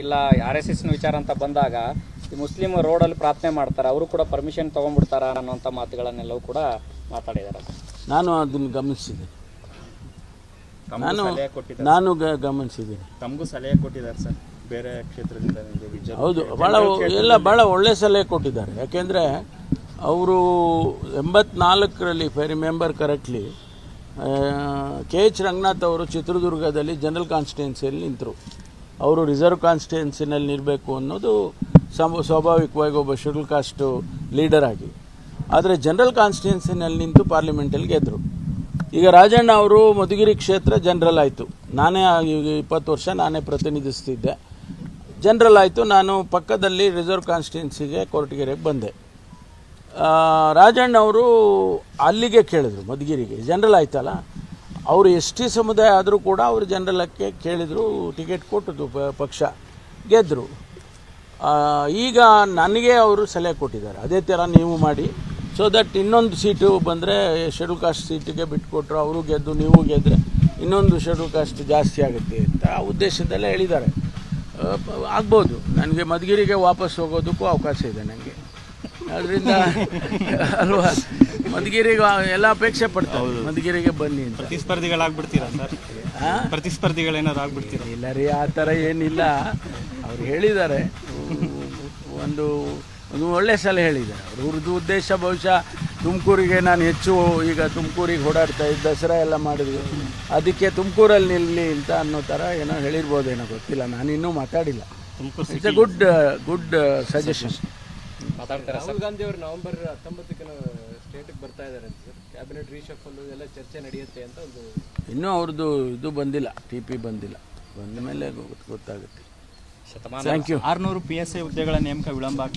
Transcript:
ಇಲ್ಲ RSS ವಿಚಾರ ಅಂತ ಬಂದಾಗ ಈ ಮುಸ್ಲಿಂ ರೋಡಲ್ಲಿ ಪ್ರಾರ್ಥನೆ ಮಾಡ್ತಾರೆ, ಅವರು ಕೂಡ ಪರ್ಮಿಷನ್ ತೊಗೊಂಡ್ಬಿಡ್ತಾರ ಅನ್ನೋಂಥ ಮಾತುಗಳನ್ನೆಲ್ಲವೂ ಕೂಡ ಮಾತಾಡಿದ್ದಾರೆ. ನಾನು ಅದನ್ನು ಗಮನಿಸಿದ್ದೀನಿ, ನಾನು ಗಮನಿಸಿದ್ದೀನಿ. ತಮಗೂ ಸಲಹೆ ಕೊಟ್ಟಿದ್ದಾರೆ ಸರ್ ಬೇರೆ ಕ್ಷೇತ್ರದಿಂದ? ಹೌದು, ಭಾಳ ಒಳ್ಳೆ ಸಲಹೆ ಕೊಟ್ಟಿದ್ದಾರೆ. ಯಾಕೆಂದರೆ ಅವರು 84ರಲ್ಲಿ if I remember correctly KH Ranganath ಅವರು ಚಿತ್ರದುರ್ಗದಲ್ಲಿ ಜನರಲ್ ಕಾನ್ಸ್ಟಿಟ್ಯೂನ್ಸಿಯಲ್ಲಿ ನಿಂತರು. ಅವರು ರಿಸರ್ವ್ ಕಾನ್ಸ್ಟಿಟ್ಯೂನ್ಸಿನಲ್ಲಿ ನಿಲ್ಲಬೇಕು ಅನ್ನೋದು ಸ್ವಾಭಾವಿಕವಾಗಿ ಒಬ್ಬ ಶೆಡ್ಯೂಲ್ ಕಾಸ್ಟು ಲೀಡರ್ ಆಗಿ. ಆದರೆ ಜನರಲ್ ಕಾನ್ಸ್ಟಿಟ್ಯೂನ್ಸಿನಲ್ಲಿ ನಿಂತು ಪಾರ್ಲಿಮೆಂಟಲ್ಲಿ ಗೆದ್ದರು. ಈಗ ರಾಜಣ್ಣ ಅವರು ಮಧುಗಿರಿ ಕ್ಷೇತ್ರ ಜನರಲ್ ಆಯಿತು. ನಾನೇ 20 ವರ್ಷ ನಾನೇ ಪ್ರತಿನಿಧಿಸ್ತಿದ್ದೆ. ಜನರಲ್ ಆಯಿತು. ನಾನು ಪಕ್ಕದಲ್ಲಿ ರಿಸರ್ವ್ ಕಾನ್ಸ್ಟಿಟ್ಯೂನ್ಸಿಗೆ ಕೊರಟಗೆರೆಗೆ ಬಂದೆ. ರಾಜಣ್ಣ ಅವರು ಅಲ್ಲಿಗೆ ಕೇಳಿದ್ರು, ಮಧುಗಿರಿಗೆ ಜನರಲ್ ಆಯ್ತಲ್ಲ, ಅವರು ST ಸಮುದಾಯ ಆದರೂ ಕೂಡ ಅವರು ಜನರಲಕ್ಕೆ ಕೇಳಿದರು, ಟಿಕೆಟ್ ಕೊಟ್ಟದ್ದು ಪಕ್ಷ, ಗೆದ್ದರು. ಈಗ ನನಗೆ ಅವರು ಸಲಹೆ ಕೊಟ್ಟಿದ್ದಾರೆ, ಅದೇ ಥರ ನೀವು ಮಾಡಿ, ಸೊ ದಟ್ ಇನ್ನೊಂದು ಸೀಟು ಬಂದರೆ ಶೆಡ್ಯೂಲ್ ಕಾಸ್ಟ್ ಸೀಟಿಗೆ ಬಿಟ್ಕೊಟ್ರು, ಅವರು ಗೆದ್ದು ನೀವು ಗೆದ್ದರೆ ಇನ್ನೊಂದು ಶೆಡ್ಯೂಲ್ ಕಾಸ್ಟ್ ಜಾಸ್ತಿ ಆಗುತ್ತೆ ಅಂತ ಆ ಉದ್ದೇಶದಲ್ಲೇ ಹೇಳಿದ್ದಾರೆ. ಆಗ್ಬೋದು, ನನಗೆ ಮಧುಗಿರಿಗೆ ವಾಪಸ್ ಹೋಗೋದಕ್ಕೂ ಅವಕಾಶ ಇದೆ ನನಗೆ. ಅದರಿಂದ ಅಲ್ವಾ, ಮಧುಗಿರಿಗೆ ಎಲ್ಲ ಅಪೇಕ್ಷೆ ಪಡ್ತಾರೆ, ಮಧುಗಿರಿಗೆ ಬನ್ನಿ ಅಂತ. ಪ್ರತಿಸ್ಪರ್ಧಿಗಳಾಗ್ಬಿಡ್ತೀರಾ ಸರ್? ಪ್ರತಿಸ್ಪರ್ಧಿಗಳೇನಾದ್ರು ಆಗ್ಬಿಡ್ತೀರಾ? ಇಲ್ಲ ರೀ, ಆ ಥರ ಏನಿಲ್ಲ. ಅವ್ರು ಹೇಳಿದ್ದಾರೆ, ಒಂದು ಒಳ್ಳೆ ಸಲ ಹೇಳಿದ್ದಾರೆ. ಅವ್ರದ್ದು ಉದ್ದೇಶ ಬಹುಶಃ ತುಮಕೂರಿಗೆ ನಾನು ಹೆಚ್ಚು ಈಗ ತುಮಕೂರಿಗೆ ಓಡಾಡ್ತಾ ಇದ್ದ, ದಸರಾ ಎಲ್ಲ ಮಾಡಿದ್ವಿ, ಅದಕ್ಕೆ ತುಮಕೂರಲ್ಲಿ ನಿಲ್ಲಿ ಅಂತ ಅನ್ನೋ ಥರ ಏನೋ ಹೇಳಿರ್ಬೋದೇನೋ, ಗೊತ್ತಿಲ್ಲ, ನಾನು ಇನ್ನೂ ಮಾತಾಡಿಲ್ಲ. It's A good suggestion. Rahul Gandhi ಅವರು ನವೆಂಬರ್ 19ಕ್ಕೆ ಸ್ಟೇಟಿಗೆ ಬರ್ತಾ ಇದ್ದಾರೆ ಅಂತ ಸರ್, ಕ್ಯಾಬಿನೆಟ್ ರೀಶಫಲ್ ಎಲ್ಲ ಚರ್ಚೆ ನಡೆಯುತ್ತೆ ಅಂತ ಒಂದು. ಇನ್ನೂ ಅವ್ರದ್ದು ಇದು ಬಂದಿಲ್ಲ, TP ಬಂದಿಲ್ಲ, ಬಂದ ಮೇಲೆ ಗೊತ್ತಾಗುತ್ತೆ. ಶತಮಾನ ಥ್ಯಾಂಕ್ ಯು. 600 PSI ಹುದ್ದೆಗಳ ನೇಮಕ ವಿಳಂಬ ಆಗ್ತಾ